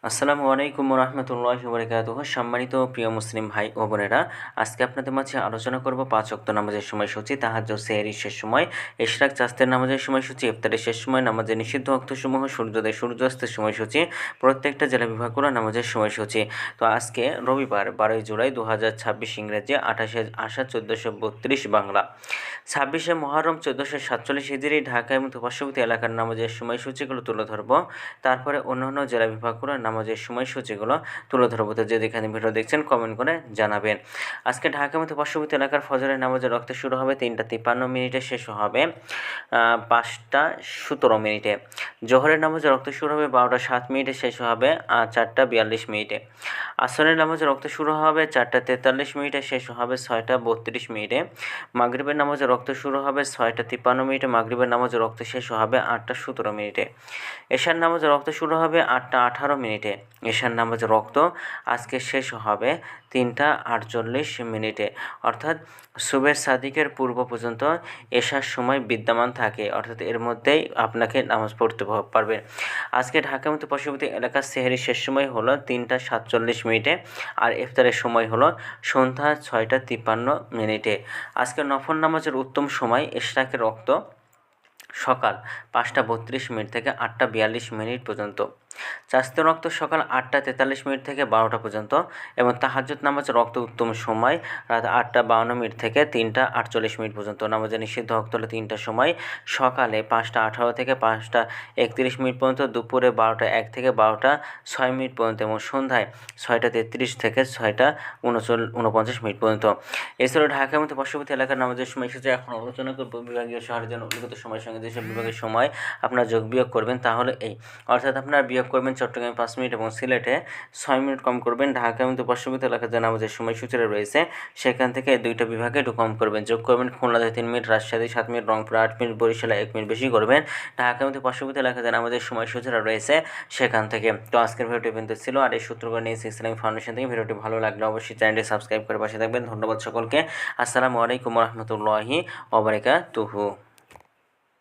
আসসালামু আলাইকুম রহমতুল্লাহি ওয়া সম্মানিত প্রিয় মুসলিম ভাই ও বোনেরা, আজকে আপনাদের মাঝে আলোচনা করব 5 ওয়াক্ত নামাজের সময়সূচি, তাহাজ্জুদ, সেহরির শেষ সময়, ইশরাক, চাঁদের নামাজের সময়সূচি, ইফতারের শেষ সময়, নামাজের নিষিদ্ধ ওয়াক্তসমূহ, সূর্যোদয় সূর্যাস্তের সময়সূচি, প্রত্যেকটা জেলা বিভাগগুলো নামাজের সময়সূচি। তো আজকে রবিবার 12 জুলাই 2026 ইংরেজি, 28 আষাঢ় 1432 বাংলা, 26 মুহররম 1447 হিজরি, ঢাকা এবং পার্শ্ববর্তী এলাকার নামাজের সময়সূচিগুলো তুলে ধরব। তারপরে অন্যান্য জেলা বিভাগগুলোর নামাজের সময়সূচিগুলো তুলে ধরবো। তো যে যেখানে ভিডিও দেখছেন কমেন্ট করে জানাবেন। আজকে ঢাকা মতো পার্শ্ববর্তী এলাকার ফজরের নামাজের রক্ত শুরু হবে 3:53 শেষ হবে 5:17। জোহরের নামাজের রক্ত শুরু হবে 12:07 শেষ হবে 4:42। আসরের নামাজের রক্ত শুরু হবে 4:43 শেষ হবে 6:32। মাগরিবের নামাজের রক্ত শুরু হবে 6:53, মাগরিবের নামাজের রক্ত শেষ হবে 8:17। এশার নামাজের রক্ত শুরু হবে 8:18। এশার নামাজের রক্ত আজকে শেষ হবে 3:48, অর্থাৎ সুবেহ সাদিকের পূর্ব পর্যন্ত এশার সময় বিদ্যমান থাকে, অর্থাৎ এর মধ্যেই আপনাকে নামাজ পড়তে পারবেন। আজকে ঢাকা মতো পার্শ্ববর্তী এলাকার সেহরির শেষ সময় হলো 3:47, আর ইফতারের সময় হলো সন্ধ্যা 6:53। আজকে নফল নামাজের উত্তম সময় ইশরাকের রক্ত সকাল 5:32 থেকে 8:42 পর্যন্ত, চাঁদের রক্ত সকাল 8:43 থেকে 12টা পর্যন্ত, এবং তাহাজ্জুদ নামাজের রক্ত উত্তম সময় রাত 8:52 থেকে 3:48 পর্যন্ত। নামাজের নিষিদ্ধ রক্ত হলো 3টার সময়, সকালে 5:18 থেকে 5:31 পর্যন্ত, দুপুরে 12:01 থেকে 12:06 পর্যন্ত, এবং সন্ধ্যায় 6:33 থেকে 6:49 পর্যন্ত। এছাড়াও ঢাকার মতো পার্শ্ববর্তী এলাকার নামাজের সময়সূচি এখন আলোচনা করব। বিভাগীয় শহরের জন্য উল্লিখিত সময়ের সঙ্গে যেসব বিভাগের সময় আপনারা যোগ বিয়োগ করবেন তাহলে এই, অর্থাৎ আপনারা বিয়োগ করবেন চট্টগ্রামে 5 মিনিট এবং সিলেটে 6 মিনিট কম করবেন। ঢাকা মতো পার্শ্ববর্তী এলাকার যে নামাজের সময়সূচিটা রয়েছে সেখান থেকে দুইটা বিভাগে একটু কম করবেন। যোগ করবেন খুলনাতে 3 minute, Rajshahi 7 minute, Rangpur 8 minute, বরিশালে 1 মিনিট বেশি করবেন। ঢাকা মতো পার্শ্ববর্তী এলাকার যে নামাজের সময়সূচিটা রয়েছে সেখান থেকে। তো আজকের ভিডিওটি পর্যন্ত ছিল, আর এই সূত্র করে নিয়েছি ইসলামিক ফাউন্ডেশন থেকে। ভিডিওটি ভালো লাগলে অবশ্যই চ্যানেলটি সাবস্ক্রাইব করে পাশে থাকবেন। ধন্যবাদ সকলকে। আসসালামু আলাইকুম রহমতুল্লাহি ওয়া বারাকাতুহু।